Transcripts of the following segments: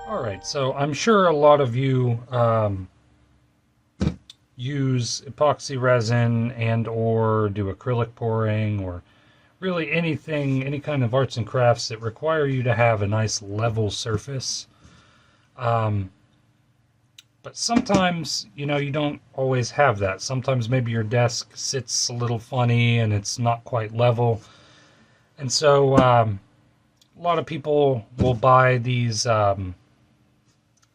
Alright, so I'm sure a lot of you use epoxy resin and or do acrylic pouring or really anything, any kind of arts and crafts that require you to have a nice level surface. But sometimes, you know, you don't always have that. Sometimes maybe your desk sits a little funny and it's not quite level. And so a lot of people will buy these kind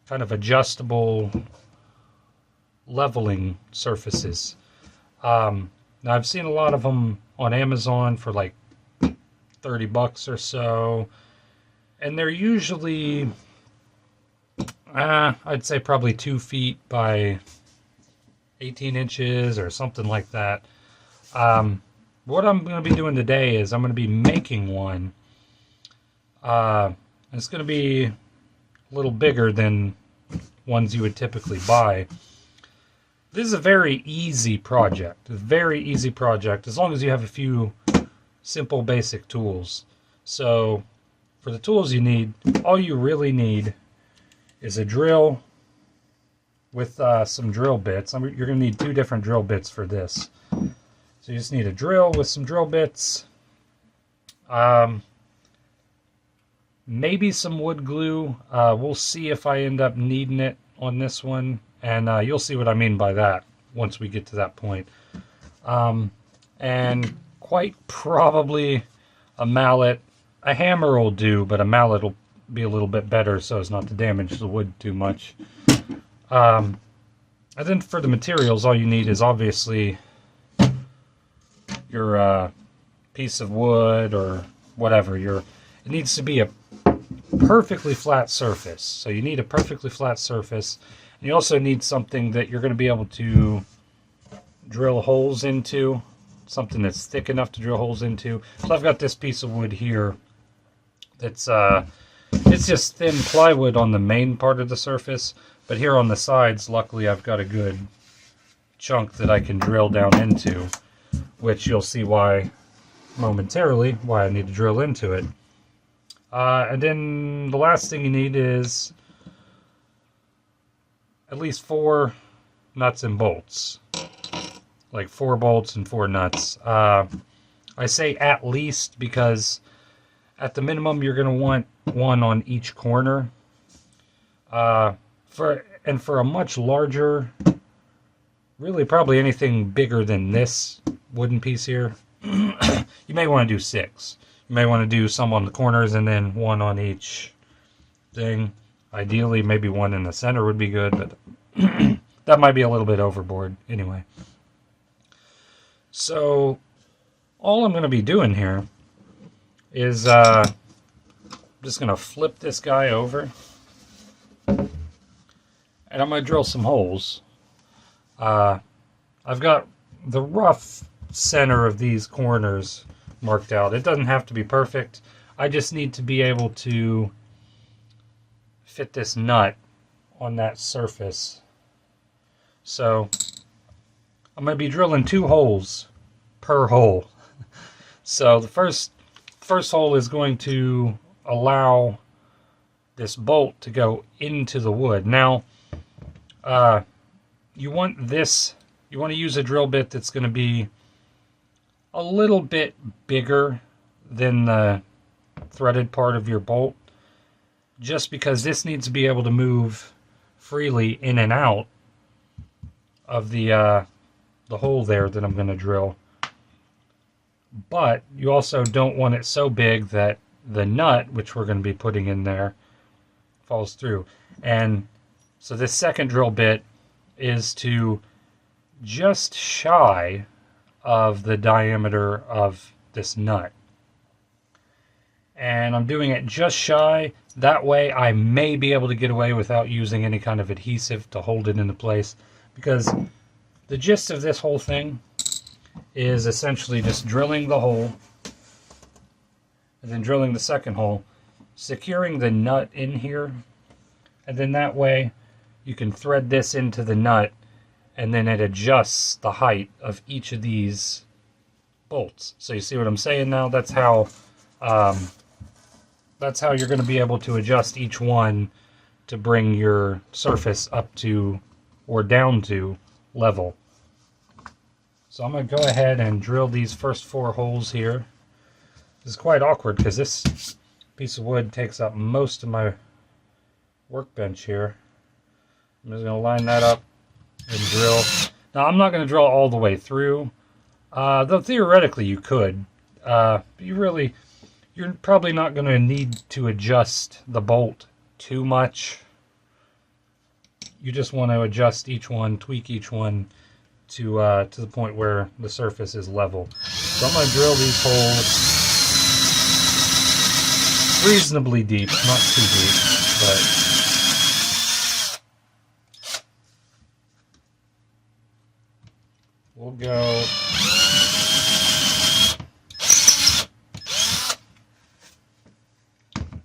of adjustable leveling surfaces. Now I've seen a lot of them on Amazon for like $30 or so, and they're usually I'd say probably 2 feet by 18 inches or something like that. What I'm going to be doing today is I'm going to be making one. It's going to be a little bigger than ones you would typically buy. This is a very easy project. A very easy project as long as you have a few simple basic tools. So for the tools you need, all you really need is a drill with some drill bits. You're going to need 2 different drill bits for this. So you just need a drill with some drill bits. Maybe some wood glue. We'll see if I end up needing it on this one. And you'll see what I mean by that once we get to that point. And quite probably a mallet. A hammer will do, but a mallet will be a little bit better so as not to damage the wood too much. And then for the materials, all you need is obviously your piece of wood or whatever. It needs to be a perfectly flat surface. So you need a perfectly flat surface. And you also need something that you're going to be able to drill holes into. Something that's thick enough to drill holes into. So I've got this piece of wood here that's it's just thin plywood on the main part of the surface, but here on the sides, luckily I've got a good chunk that I can drill down into, which you'll see why momentarily, why I need to drill into it. And then the last thing you need is at least 4 nuts and bolts. Like 4 bolts and 4 nuts. I say at least because at the minimum you're going to want one on each corner. For a much larger, really probably anything bigger than this wooden piece here, you may want to do 6. You may want to do some on the corners and then 1 on each thing. Ideally, maybe 1 in the center would be good, but that might be a little bit overboard anyway. So all I'm going to be doing here is just going to flip this guy over, and I'm going to drill some holes. I've got the rough center of these corners marked out. It doesn't have to be perfect. I just need to be able to fit this nut on that surface. So I'm going to be drilling 2 holes per hole. So the first hole is going to allow this bolt to go into the wood. Now, you want to use a drill bit that's going to be a little bit bigger than the threaded part of your bolt, just because this needs to be able to move freely in and out of the hole there that I'm going to drill. But you also don't want it so big that the nut, which we're going to be putting in there, falls through. And so this second drill bit is to just shy of the diameter of this nut. And I'm doing it just shy. That way I may be able to get away without using any kind of adhesive to hold it into place. Because the gist of this whole thing is essentially just drilling the hole and then drilling the second hole, securing the nut in here, and then that way you can thread this into the nut, and then it adjusts the height of each of these bolts. So you see what I'm saying now? That's how that's how you're going to be able to adjust each one to bring your surface up to or down to level. So I'm going to go ahead and drill these first 4 holes here. This is quite awkward because this piece of wood takes up most of my workbench here. I'm just going to line that up and drill. Now I'm not going to drill all the way through, though theoretically you could. You're probably not going to need to adjust the bolt too much. You just want to adjust each one, tweak each one to the point where the surface is level. So I'm going to drill these holes reasonably deep, not too deep, but we'll go.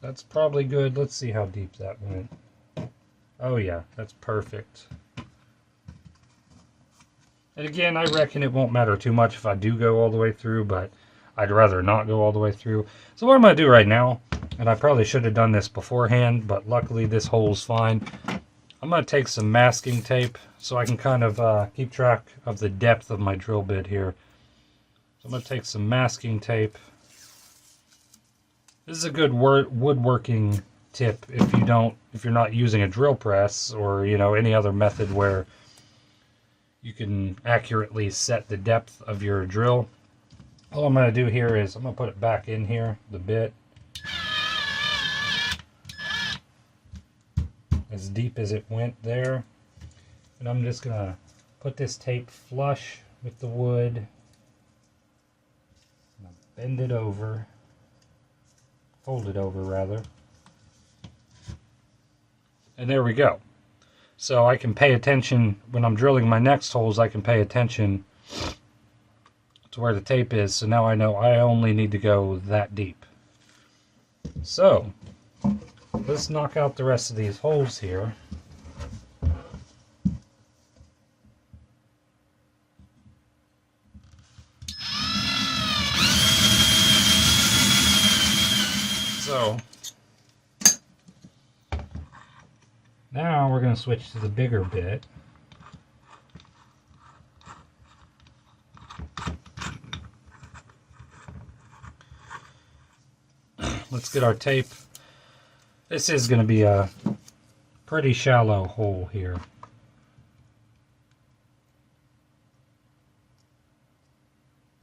That's probably good. Let's see how deep that went. Oh yeah, that's perfect. And again, I reckon it won't matter too much if I do go all the way through, but I'd rather not go all the way through. So what I'm going to do right now, and I probably should have done this beforehand, but luckily this hole's fine. I'm going to take some masking tape so I can kind of keep track of the depth of my drill bit here. So I'm going to take some masking tape. This is a good woodworking tip if you're not using a drill press or any other method where you can accurately set the depth of your drill. All I'm going to do here is I'm going to put it back in here, the bit, as deep as it went there, and I'm just going to put this tape flush with the wood, bend it over, fold it over rather, and there we go. So I can pay attention when I'm drilling my next holes. I can pay attention to where the tape is, so now I know I only need to go that deep. So let's knock out the rest of these holes here. So now we're going to switch to the bigger bit. Let's get our tape. This is going to be a pretty shallow hole here.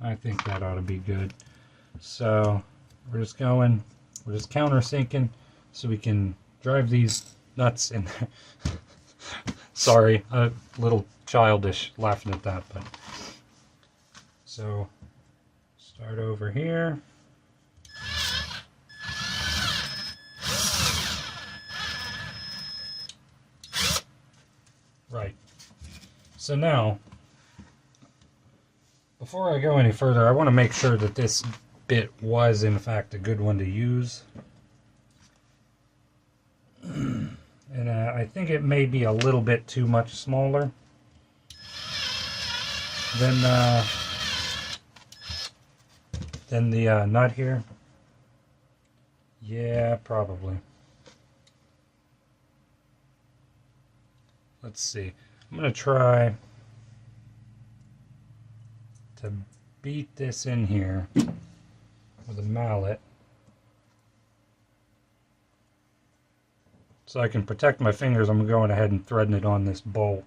I think that ought to be good. So we're just countersinking so we can drive these nuts in there. Sorry, a little childish laughing at that, but so start over here. Right. So now, before I go any further, I want to make sure that this bit was in fact a good one to use. And I think it may be a little bit too much smaller than the nut here. Yeah, probably. Let's see. I'm going to try to beat this in here with a mallet so I can protect my fingers. I'm going ahead and threading it on this bolt.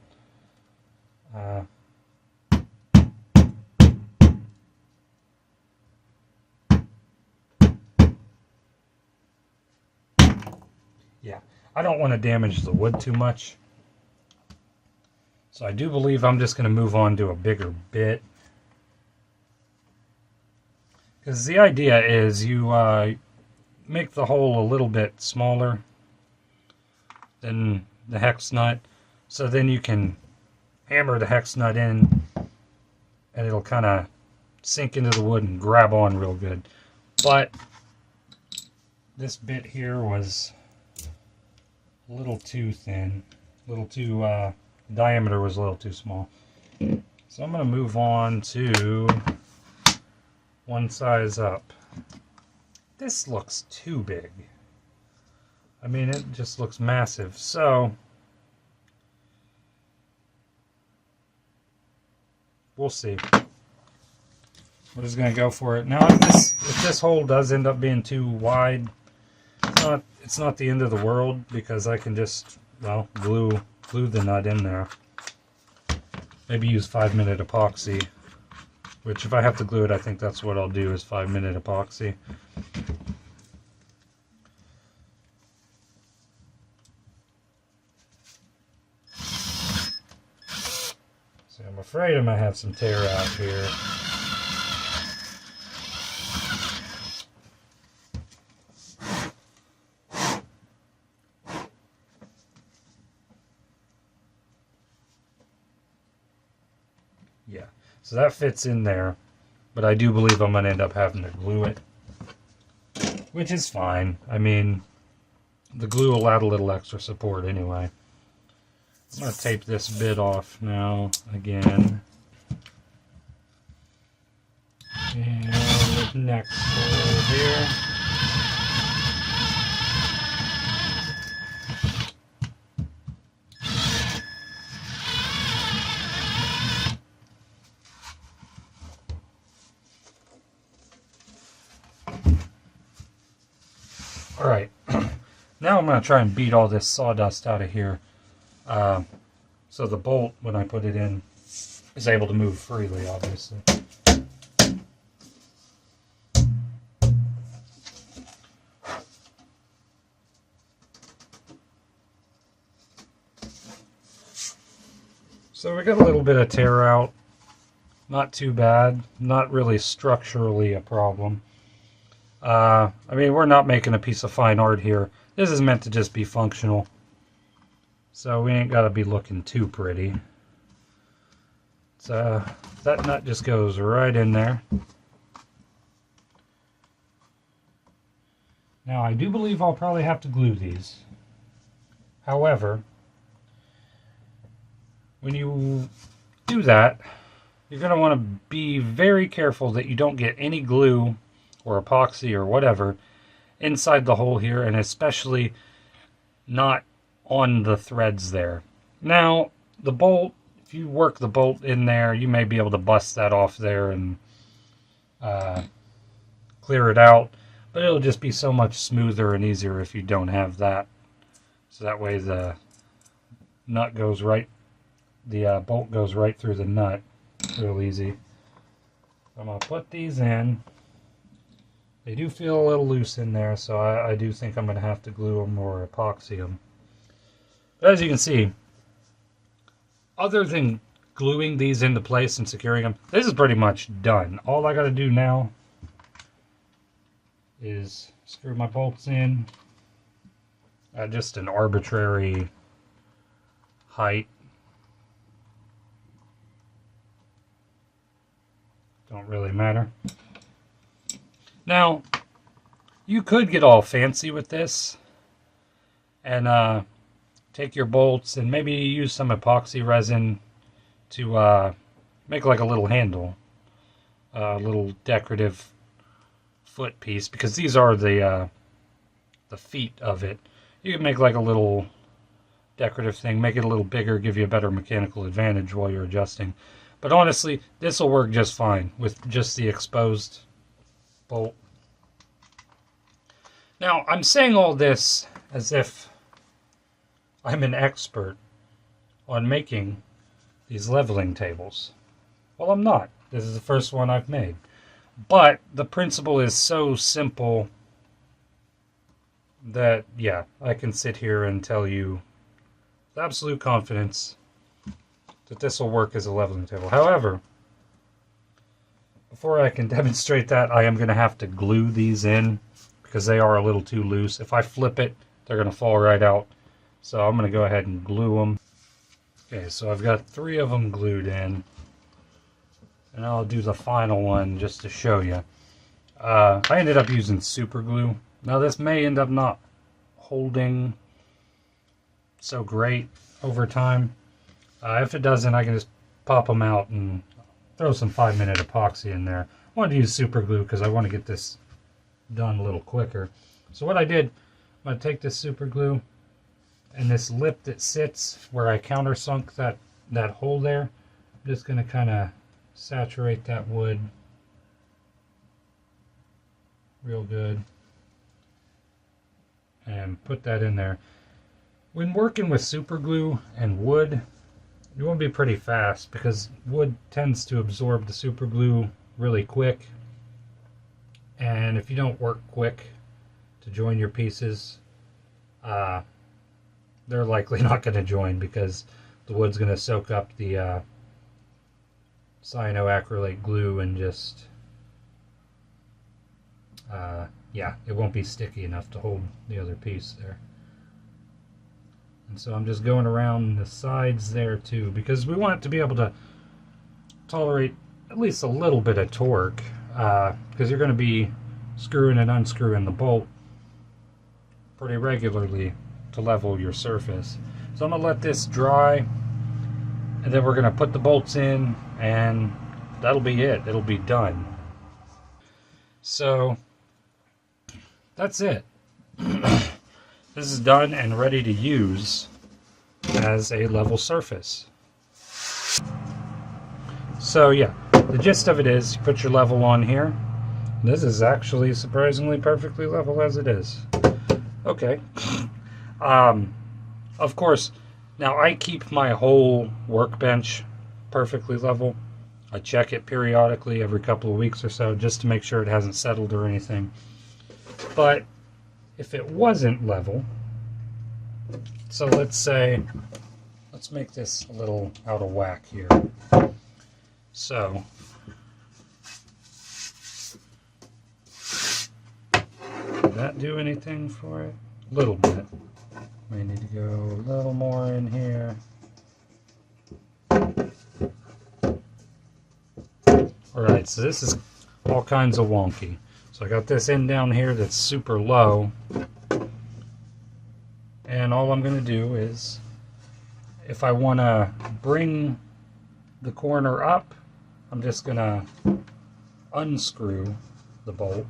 Yeah, I don't want to damage the wood too much. So I do believe I'm just going to move on to a bigger bit. Because the idea is you make the hole a little bit smaller than the hex nut, so then you can hammer the hex nut in and it'll kind of sink into the wood and grab on real good. But this bit here was a little too thin, a little too diameter was a little too small. So I'm going to move on to one size up. This looks too big. I mean, it just looks massive. So we'll see. We're just gonna go for it. Now, if this hole does end up being too wide, it's not the end of the world, because I can just, well, glue the nut in there. Maybe use 5-minute epoxy, which if I have to glue it, I think that's what I'll do, is 5-minute epoxy. So I'm afraid I'm gonna have some tear out here. Yeah, so that fits in there, but I do believe I'm going to end up having to glue it, which is fine. I mean, the glue will add a little extra support anyway. I'm going to tape this bit off now again. And next hole here. Alright, now I'm going to try and beat all this sawdust out of here, so the bolt, when I put it in, is able to move freely, obviously. So we got a little bit of tear out, not too bad, not really structurally a problem. I mean, we're not making a piece of fine art here. This is meant to just be functional. So we ain't got to be looking too pretty. So that nut just goes right in there. Now, I do believe I'll probably have to glue these. However, when you do that, you're going to want to be very careful that you don't get any glue or epoxy or whatever inside the hole here, and especially not on the threads there. Now, the bolt, if you work the bolt in there, you may be able to bust that off there and clear it out, but it'll just be so much smoother and easier if you don't have that. So that way the nut goes right, the bolt goes right through the nut real easy. I'm going to put these in. They do feel a little loose in there, so I do think I'm going to have to glue them or epoxy them. But as you can see, other than gluing these into place and securing them, this is pretty much done. All I got to do now is screw my bolts in at just an arbitrary height. Don't really matter. Now, you could get all fancy with this and take your bolts and maybe use some epoxy resin to make like a little handle, a little decorative foot piece, because these are the feet of it. You can make like a little decorative thing, make it a little bigger, give you a better mechanical advantage while you're adjusting. But honestly, this will work just fine with just the exposed bolt. Now, I'm saying all this as if I'm an expert on making these leveling tables. Well, I'm not. This is the first one I've made. But the principle is so simple that, yeah, I can sit here and tell you with absolute confidence that this will work as a leveling table. However, before I can demonstrate that, I am going to have to glue these in because they are a little too loose. If I flip it, they're going to fall right out. So I'm going to go ahead and glue them. Okay, so I've got 3 of them glued in. And I'll do the final one just to show you. I ended up using super glue. Now this may end up not holding so great over time. If it doesn't, I can just pop them out and throw some 5-minute epoxy in there. I wanted to use super glue because I want to get this done a little quicker. So what I did I'm going to take this super glue and this lip that sits where I countersunk that hole there. I'm just going to kind of saturate that wood real good and put that in there. When working with super glue and wood, you want to be pretty fast because wood tends to absorb the super glue really quick, and if you don't work quick to join your pieces, they're likely not going to join because the wood's going to soak up the cyanoacrylate glue and just yeah, it won't be sticky enough to hold the other piece there. And so I'm just going around the sides there too, because we want it to be able to tolerate at least a little bit of torque, because you're going to be screwing and unscrewing the bolt pretty regularly to level your surface. So I'm going to let this dry, and then we're going to put the bolts in, and that'll be it. It'll be done. So that's it. This is done and ready to use as a level surface. So yeah, the gist of it is you put your level on here. This is actually surprisingly perfectly level as it is. Okay. Of course, now I keep my whole workbench perfectly level. I check it periodically every couple of weeks or so just to make sure it hasn't settled or anything. But if it wasn't level, so let's make this a little out of whack here. So did that do anything for it? A little bit. We need to go a little more in here. Alright, so this is all kinds of wonky. So I got this end down here that's super low. And all I'm going to do is, if I want to bring the corner up, I'm just going to unscrew the bolt.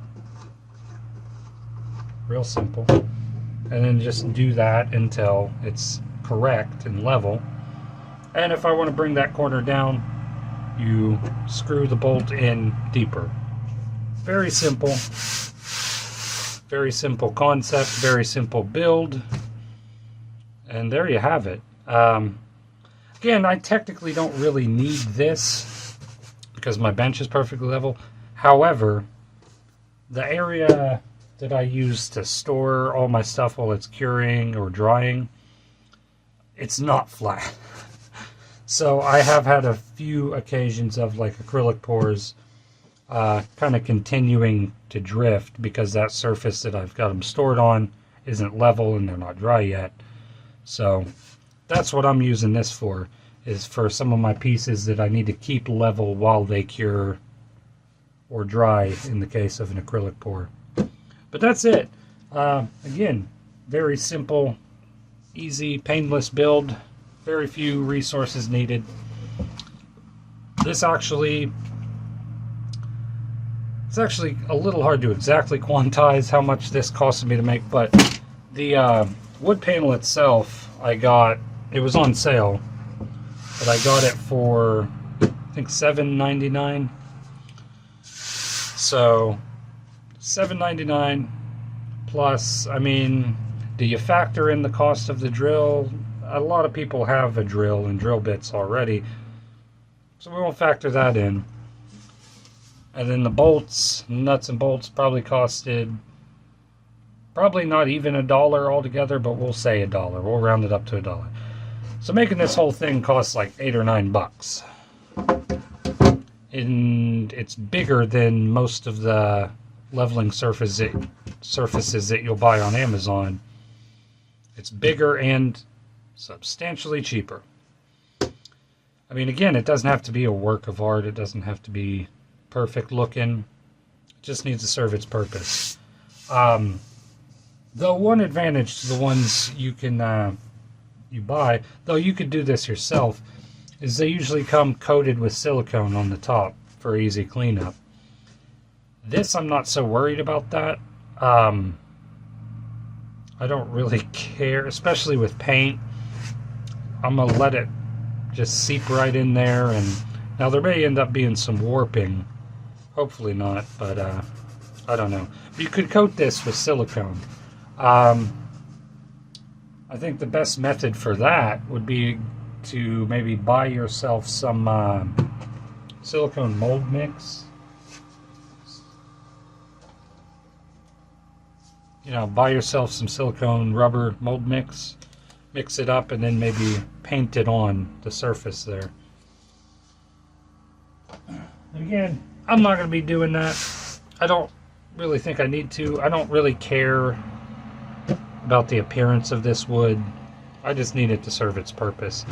Real simple. And then just do that until it's correct and level. And if I want to bring that corner down, you screw the bolt in deeper. Very simple concept, very simple build, and there you have it. Again, I technically don't really need this because my bench is perfectly level. However, the area that I use to store all my stuff while it's curing or drying, it's not flat. So I have had a few occasions of like acrylic pours kind of continuing to drift because that surface that I've got them stored on isn't level and they're not dry yet. So that's what I'm using this for, is for some of my pieces that I need to keep level while they cure or dry in the case of an acrylic pour. But that's it. Again, very simple, easy, painless build. Very few resources needed. This actually, it's actually a little hard to exactly quantize how much this costed me to make, but the wood panel itself, it was on sale, but I got it for, I think, $7.99. So $7.99 plus, I mean, do you factor in the cost of the drill? A lot of people have a drill and drill bits already, so we won't factor that in. And then the bolts, nuts and bolts, probably costed, probably not even $1 altogether, but we'll say $1. We'll round it up to $1. So making this whole thing costs like $8 or $9. And it's bigger than most of the leveling surfaces that you'll buy on Amazon. It's bigger and substantially cheaper. I mean, again, it doesn't have to be a work of art. It doesn't have to be perfect looking. It just needs to serve its purpose. Though one advantage to the ones you can you buy, though you could do this yourself, is they usually come coated with silicone on the top for easy cleanup. This, I'm not so worried about that. I don't really care, especially with paint. I'm going to let it just seep right in there, and now there may end up being some warping. Hopefully not, but I don't know. But you could coat this with silicone. I think the best method for that would be to maybe buy yourself some silicone mold mix. You know, buy yourself some silicone rubber mold mix, mix it up, and then maybe paint it on the surface there. And again, I'm not going to be doing that. I don't really think I need to. I don't really care about the appearance of this wood. I just need it to serve its purpose.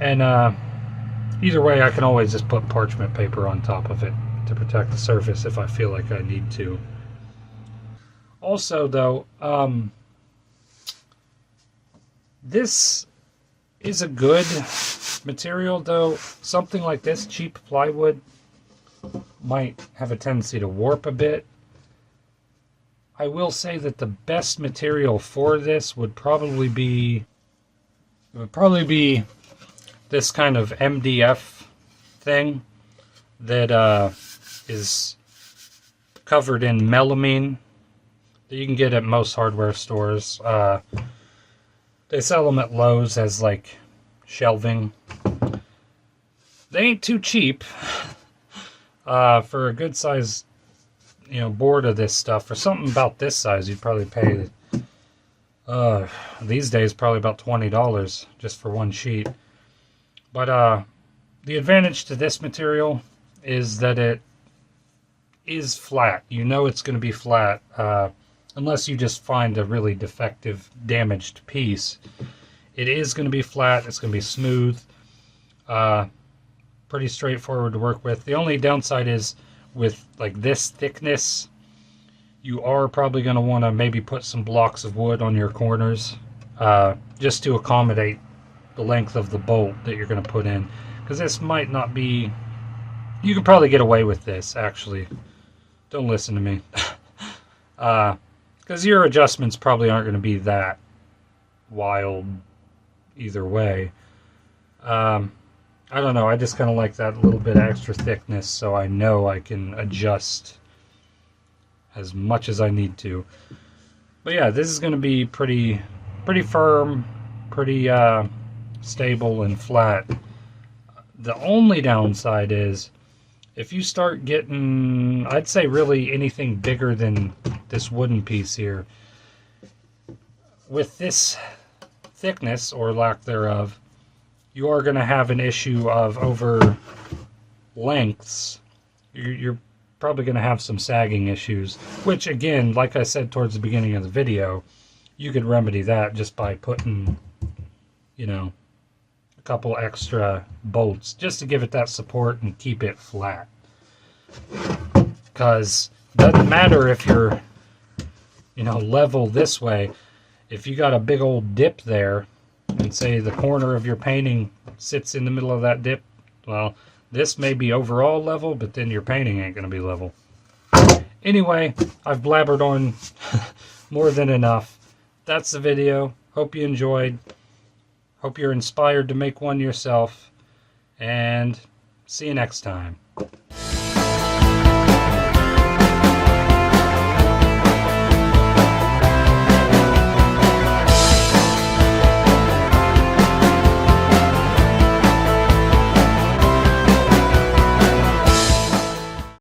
And either way, I can always just put parchment paper on top of it to protect the surface if I feel like I need to. Also, though, this is a good material, though something like this, cheap plywood, might have a tendency to warp a bit. I will say that the best material for this would probably be this kind of MDF thing that is covered in melamine that you can get at most hardware stores. They sell them at Lowe's as like shelving. They ain't too cheap for a good size, you know, board of this stuff. For something about this size, you'd probably pay these days probably about $20 just for one sheet. But the advantage to this material is that it is flat. You know it's going to be flat unless you just find a really defective, damaged piece. It is going to be flat. It's going to be smooth. Pretty straightforward to work with. The only downside is with like this thickness, you are probably going to want to maybe put some blocks of wood on your corners just to accommodate the length of the bolt that you're going to put in, because this might not be, you can probably get away with this actually. Don't listen to me. Because your adjustments probably aren't going to be that wild either way. I don't know, I just kind of like that little bit of extra thickness so I know I can adjust as much as I need to. But yeah, this is going to be pretty firm, pretty stable and flat. The only downside is if you start getting, I'd say really anything bigger than this wooden piece here, with this thickness or lack thereof, you are going to have an issue of over lengths. You're probably going to have some sagging issues, which again, like I said towards the beginning of the video, you could remedy that just by putting, you know, a couple extra bolts just to give it that support and keep it flat. Because it doesn't matter if you're, you know, level this way. If you got a big old dip there, and say the corner of your painting sits in the middle of that dip, well, this may be overall level, but then your painting ain't going to be level. Anyway, I've blabbered on more than enough. That's the video. Hope you enjoyed. Hope you're inspired to make one yourself. And see you next time.